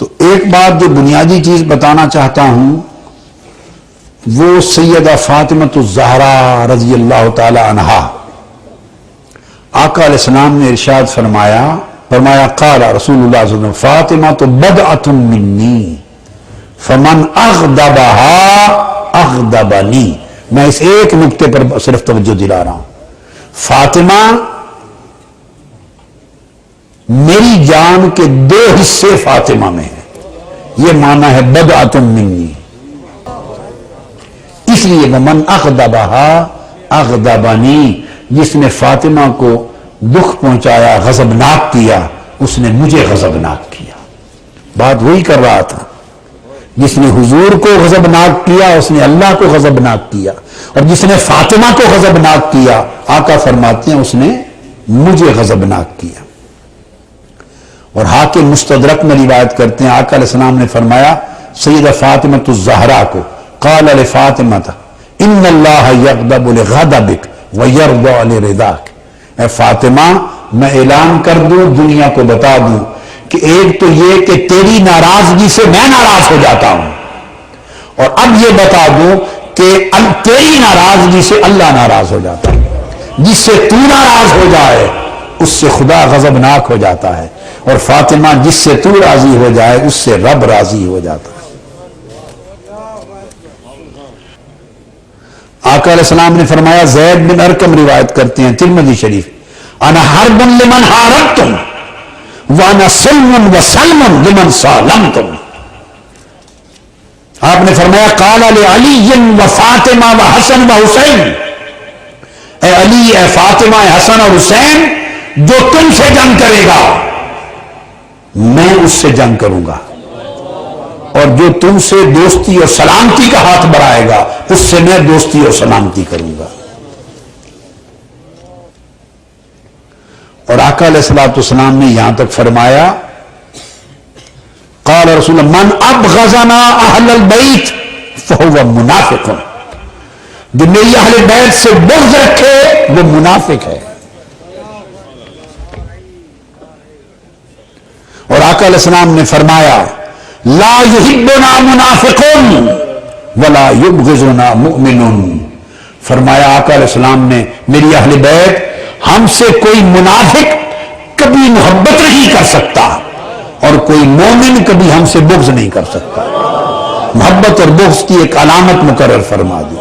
تو ایک بات جو بنیادی چیز بتانا چاہتا ہوں وہ سیدہ فاطمۃ الزہرا رضی اللہ تعالی عنہا، آقا علیہ السلام نے ارشاد فرمایا قال رسول اللہ صلی اللہ علیہ وسلم فاطمۃ بدعۃ منی فمن اغضبها اغضبنی۔ میں اس ایک نقطے پر صرف توجہ دلا رہا ہوں، فاطمہ میری جان کے دو حصے فاطمہ میں ہیں، یہ معنی ہے بدعۃ منی۔ اس لیے ومن اغضبها اغضبنی، جس نے فاطمہ کو دکھ پہنچایا، غضبناک کیا، اس نے مجھے غضبناک کیا۔ بات وہی کر رہا تھا، جس نے حضور کو غضبناک کیا اس نے اللہ کو غضبناک کیا، اور جس نے فاطمہ کو غضبناک کیا آقا فرماتے ہیں اس نے مجھے غضبناک کیا۔ اور حاکم مستدرک میں روایت کرتے ہیں آقا علیہ السلام نے فرمایا سیدہ فاطمۃ الزہرا کو، قال لفاطمۃ ان اللہ یغضب لغضبک ویرضى لرضاک۔ اے فاطمہ میں اعلان کر دوں، دنیا کو بتا دوں کہ ایک تو یہ کہ تیری ناراضگی سے میں ناراض ہو جاتا ہوں، اور اب یہ بتا دوں کہ تیری ناراضگی سے اللہ ناراض ہو جاتا ہے۔ جس سے تو ناراض ہو جائے اس سے خدا غضبناک ہو جاتا ہے، اور فاطمہ جس سے تو راضی ہو جائے اس سے رب راضی ہو جاتا ہے۔ آقا علیہ السلام نے فرمایا، زید بن ارقم روایت کرتے ہیں ترمذی شریف، انا حرب لمن حاربتم وانا سلم وسلم لمن سالمتم۔ آپ نے فرمایا قال لعلی وفاطمہ وحسن وحسین، اے علی، اے فاطمہ، اے حسن اور حسین، جو تم سے جنگ کرے گا میں اس سے جنگ کروں گا، اور جو تم سے دوستی اور سلامتی کا ہاتھ بڑھائے گا اس سے میں دوستی اور سلامتی کروں گا۔ اور آقا علیہ الصلوۃ والسلام نے یہاں تک فرمایا قال رسول اللہ من ابغضنا اہل البیت فہو منافق، جو میری اہل بیت سے بغض رکھے وہ منافق ہے۔ اور آقا علیہ السلام نے فرمایا لا یحبنا منافق ولا یبغضنا مؤمن، فرمایا آقا علیہ السلام نے میری اہل بیت ہم سے کوئی منافق کبھی محبت نہیں کر سکتا اور کوئی مومن کبھی ہم سے بغض نہیں کر سکتا۔ محبت اور بغض کی ایک علامت مقرر فرما دی۔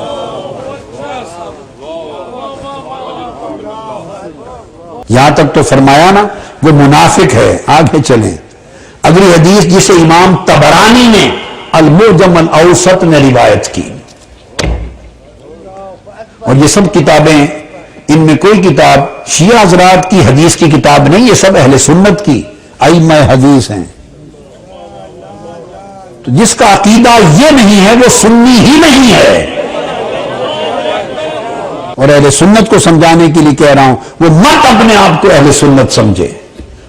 یہاں تک تو فرمایا نا وہ منافق ہے۔ آگے چلیں، اگلی حدیث جسے امام طبرانی نے المعجم الاوسط میں روایت کی، اور یہ سب کتابیں، ان میں کوئی کتاب شیعہ حضرات کی حدیث کی کتاب نہیں، یہ سب اہل سنت کی ائمہ حدیث ہیں۔ تو جس کا عقیدہ یہ نہیں ہے وہ سنی ہی نہیں ہے، اور اہل سنت کو سمجھانے کے لیے کہہ رہا ہوں وہ مت اپنے آپ کو اہل سنت سمجھے،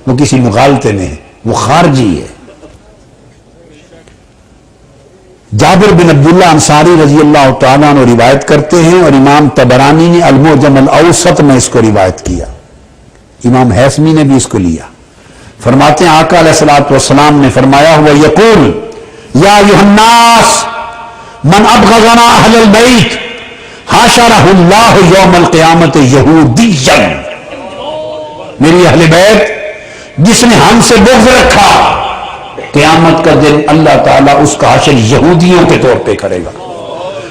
وہ کسی مغالطے میں ہے، وہ خارجی ہے۔ جابر بن عبداللہ انصاری رضی اللہ تعالیٰ عنہ روایت کرتے ہیں، اور امام طبرانی نے المعجم الاوسط میں اس کو روایت کیا، امام حیثمی نے بھی اس کو لیا۔ فرماتے ہیں آقا علیہ السلام نے فرمایا ہوا یقول یا ایھا الناس من ابغضنا اہل البیت حاشرہ اللہ یوم القیامت یہودیا، میری اہل بیت جس نے ہم سے بغض رکھا قیامت کا دن اللہ تعالیٰ اس کا حشر یہودیوں کے طور پہ کرے گا،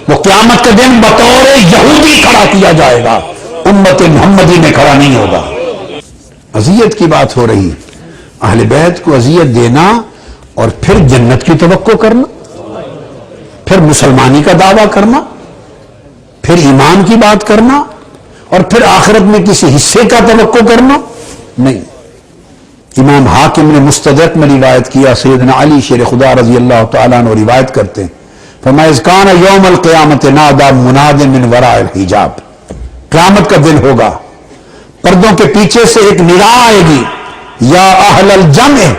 وہ قیامت کا دن بطور یہودی کھڑا کیا جائے گا، امت محمدی میں کھڑا نہیں ہوگا۔ اذیت کی بات ہو رہی، اہل بیت کو اذیت دینا اور پھر جنت کی توقع کرنا، پھر مسلمانی کا دعویٰ کرنا، پھر ایمان کی بات کرنا، اور پھر آخرت میں کسی حصے کا توقع کرنا نہیں۔ امام حاکم نے مستدرک میں روایت کیا، سیدنا علی شیر خدا رضی اللہ تعالیٰ عنہ روایت کرتے ہیں، فرمایا اذ کان یوم القیامت نادى مناد من وراء الحجاب، قیامت کا دن ہوگا، پردوں کے پیچھے سے ایک ندا آئے گی، یا اہل الجمع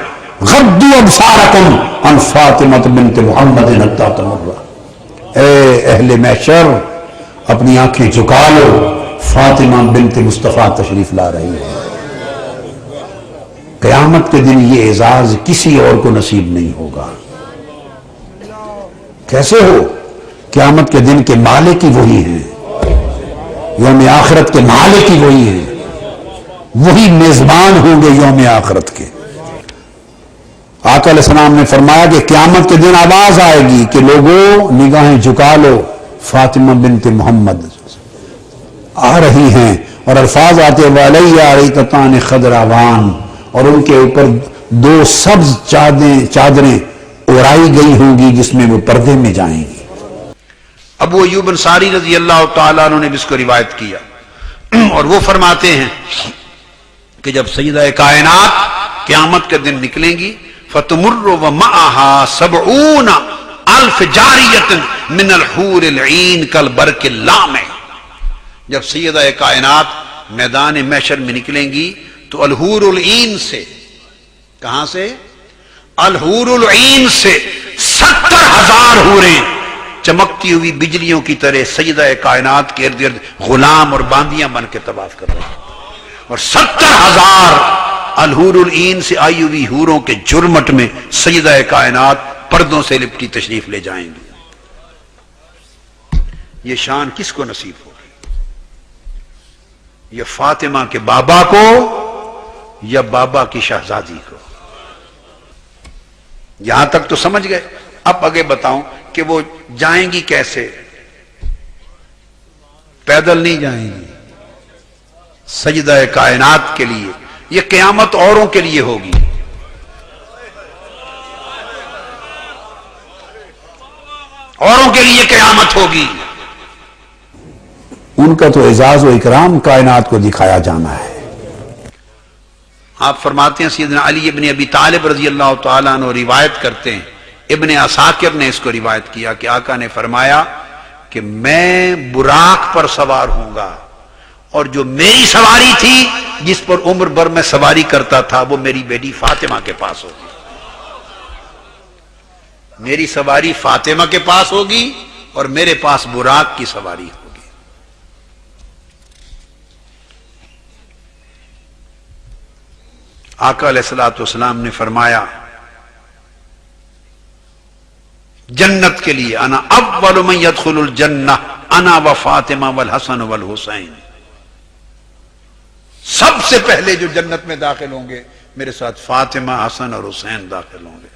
غضوا ابصارکم عن فاطمہ بنت محمد حتی تمر، اے اہل محشر اپنی آنکھیں جھکا لو، فاطمہ بنت مصطفیٰ تشریف لا رہی ہے۔ قیامت کے دن یہ اعزاز کسی اور کو نصیب نہیں ہوگا۔ کیسے ہو؟ قیامت کے دن کے مالک ہی وہی ہیں، یوم آخرت کے مالک ہی وہی ہیں، وہی میزبان ہوں گے یوم آخرت کے۔ آقا علیہ السلام نے فرمایا کہ قیامت کے دن آواز آئے گی کہ لوگوں نگاہیں جھکا لو، فاطمہ بنت محمد آ رہی ہیں، اور الفاظ آتے وَعَلَيَّ عَرِيْتَتَانِ خَضْرَوَانِ، اور ان کے اوپر دو سبز چادریں اڑائی گئی ہوں گی جس میں وہ پردے میں جائیں گی۔ ابو ایوب انصاری رضی اللہ تعالیٰ عنہ نے بھی اس کو روایت کیا، اور وہ فرماتے ہیں کہ جب سیدہ کائنات قیامت کے دن نکلیں گی فَتُمُرُّ وَمَعَهَا 70 أَلْفَ جَارِيَةٍ مِنَ الْحُورِ الْعِينِ كَالْبَرْقِ اللَّامِعِ، جب سیدہ کائنات میدان محشر میں نکلیں گی تو الحور العین سے، کہاں سے؟ الحور العین سے 70,000 حوریں چمکتی ہوئی بجلیوں کی طرح سیدہ کائنات کے ارد گرد غلام اور باندیاں بن کے طواف کر رہے ہیں، اور 70,000 الحور العین سے آئی ہوئی حوروں کے جرمٹ میں سیدہ کائنات پردوں سے لپٹی تشریف لے جائیں گی۔ یہ شان کس کو نصیب ہوگی؟ یہ فاطمہ کے بابا کو یا بابا کی شہزادی کو؟ یہاں تک تو سمجھ گئے، اب آگے بتاؤں کہ وہ جائیں گی کیسے؟ پیدل نہیں جائیں گی، سجدہ کائنات کے لیے۔ یہ قیامت اوروں کے لیے ہوگی، اوروں کے لیے قیامت ہوگی، ان کا تو اعزاز و اکرام کائنات کو دکھایا جانا ہے۔ آپ فرماتے ہیں سیدنا علی ابن ابی طالب رضی اللہ تعالیٰ عنہ روایت کرتے ہیں، ابن عساکر نے اس کو روایت کیا کہ آقا نے فرمایا کہ میں براق پر سوار ہوں گا، اور جو میری سواری تھی جس پر عمر بھر میں سواری کرتا تھا وہ میری بیٹی فاطمہ کے پاس ہوگی، میری سواری فاطمہ کے پاس ہوگی اور میرے پاس براق کی سواری ہوگی۔ آقا علیہ الصلوۃ والسلام نے فرمایا جنت کے لیے انا اول من يدخل الجنہ انا وفاطمہ والحسن والحسین، سب سے پہلے جو جنت میں داخل ہوں گے میرے ساتھ فاطمہ، حسن اور حسین داخل ہوں گے۔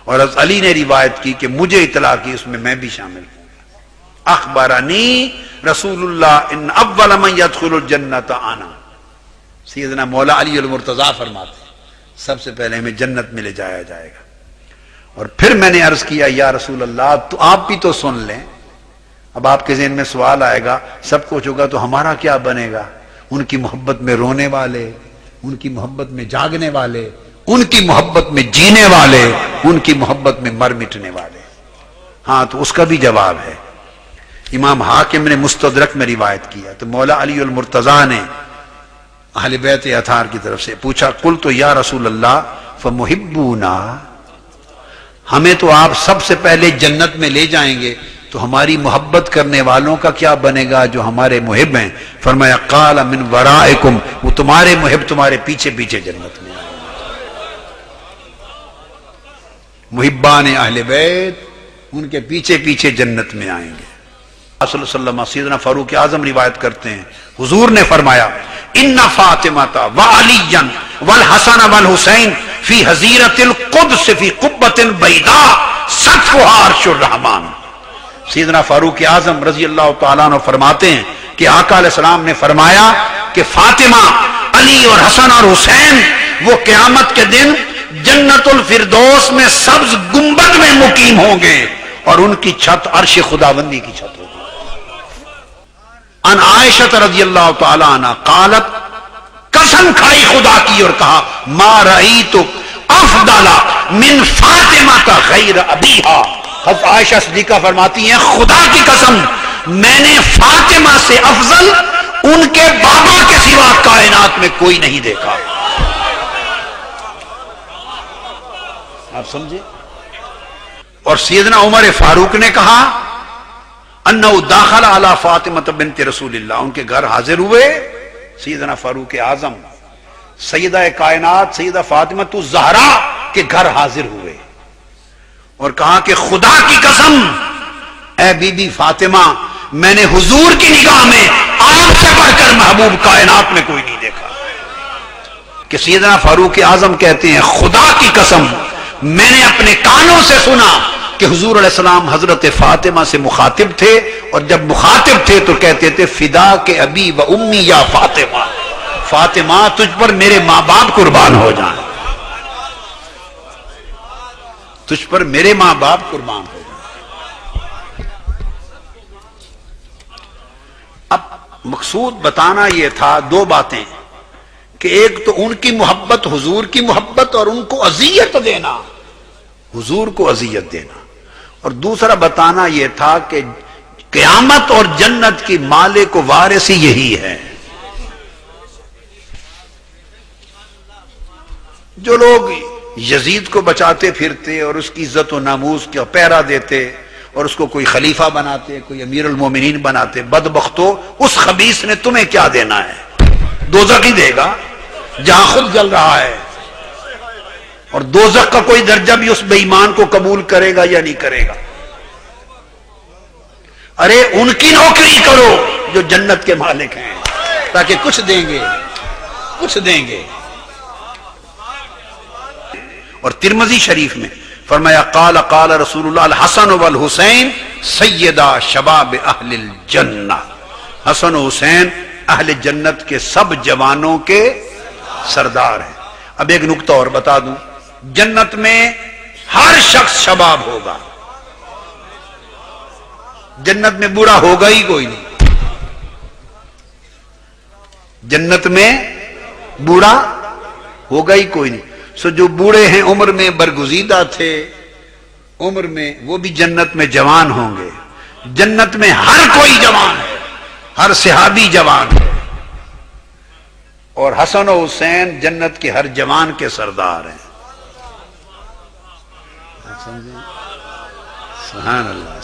اور حضرت علی نے روایت کی کہ مجھے اطلاع کی اس میں میں بھی شامل ہوں گا۔ اخبرنی رسول اللہ ان اول من يدخل الجنۃ انا، سیدنا مولا علی المرتضیٰ فرماتے ہیں سب سے پہلے ہمیں جنت میں لے جایا جائے گا۔ اور پھر میں نے عرض کیا یا رسول اللہ تو آپ بھی تو سن لیں، اب آپ کے ذہن میں سوال آئے گا سب کچھ ہوگا تو ہمارا کیا بنے گا؟ ان کی محبت میں رونے والے، ان کی محبت میں جاگنے والے، ان کی محبت میں جینے والے، ان کی محبت میں مر مٹنے والے۔ ہاں تو اس کا بھی جواب ہے، امام حاکم نے مستدرک میں روایت کیا تو مولا علی المرتضیٰ نے اہل بیت اطہار کی طرف سے پوچھا قلت یا رسول اللہ فمحبونا، ہمیں تو آپ سب سے پہلے جنت میں لے جائیں گے تو ہماری محبت کرنے والوں کا کیا بنے گا جو ہمارے محب ہیں؟ فرمایا قال من ورائکم، وہ تمہارے محب تمہارے پیچھے پیچھے جنت میں آئیں گے۔ محبان اہل بیت ان کے پیچھے پیچھے جنت میں آئیں گے۔ صلی اللہ علیہ وسلم سیدنا فاروق اعظم روایت کرتے ہیں حضور نے فرمایا ان فاطمہ وعلی والحسن والحسین فی حظیرۃ القدس فی قبۃ بیضاء سقفها عرش الرحمن۔ سیدنا فاروق اعظم رضی اللہ تعالیٰ عنہ فرماتے ہیں کہ آقا علیہ السلام نے فرمایا کہ فاطمہ، علی اور حسن اور حسین وہ قیامت کے دن جنت الفردوس میں سبز گنبد میں مقیم ہوں گے اور ان کی چھت عرش خداوندی کی چھت ہوگی۔ ان عائشہ رضی اللہ تعالی عنہ قالت، قسم کھائی خدا کی اور کہا ما رأیت افضل من فاطمہ غیر ابیہا۔ حضرت عائشہ صدیقہ فرماتی ہیں خدا کی قسم میں نے فاطمہ سے افضل ان کے بابا کے سوا کائنات میں کوئی نہیں دیکھا۔ آپ سمجھے؟ اور سیدنا عمر فاروق نے کہا انہو داخل علی فاطمہ بنت رسول اللہ، ان کے گھر حاضر ہوئے سیدنا فاروق اعظم سیدہ کائنات سیدہ فاطمہ تو زہرا کے گھر حاضر ہوئے اور کہا کہ خدا کی قسم اے بی بی فاطمہ میں نے حضور کی نگاہ میں آپ سے بڑھ کر محبوب کائنات میں کوئی نہیں دیکھا. کہ سیدنا فاروق اعظم کہتے ہیں خدا کی قسم میں نے اپنے کانوں سے سنا کہ حضور علیہ السلام حضرت فاطمہ سے مخاطب تھے، اور جب مخاطب تھے تو کہتے تھے فدا کے ابی و امی یا فاطمہ، فاطمہ تجھ پر میرے ماں باپ قربان ہو جائیں، تجھ پر میرے ماں باپ قربان ہو جائیں. اب مقصود بتانا یہ تھا دو باتیں، کہ ایک تو ان کی محبت حضور کی محبت اور ان کو اذیت دینا، حضور کو اذیت دینا، اور دوسرا بتانا یہ تھا کہ قیامت اور جنت کی مالک و وارث یہی ہے. جو لوگ یزید کو بچاتے پھرتے اور اس کی عزت و ناموس کا پہرا دیتے اور اس کو کوئی خلیفہ بناتے، کوئی امیر المومنین بناتے، بدبختو اس خبیث نے تمہیں کیا دینا ہے؟ دوزخ ہی دے گا جہاں خود جل رہا ہے. اور دوزخ کا کوئی درجہ بھی اس بے ایمان کو قبول کرے گا یا نہیں کرے گا؟ ارے ان کی نوکری کرو جو جنت کے مالک ہیں، تاکہ کچھ دیں گے، کچھ دیں گے. اور ترمذی شریف میں فرمایا قال قال رسول اللہ الحسن والحسین سیدہ شباب اہل الجنہ، حسن و حسین اہل جنت کے سب جوانوں کے سردار ہیں. اب ایک نکتہ اور بتا دوں، جنت میں ہر شخص شباب ہوگا، جنت میں بوڑھا ہوگا ہی کوئی نہیں، جنت میں بوڑھا ہوگا ہی کوئی نہیں. سو جو بوڑھے ہیں عمر میں برگزیدہ تھے عمر میں، وہ بھی جنت میں جوان ہوں گے. جنت میں ہر کوئی جوان ہے، ہر صحابی جوان ہے، اور حسن و حسین جنت کے ہر جوان کے سردار ہیں. سبحان اللہ.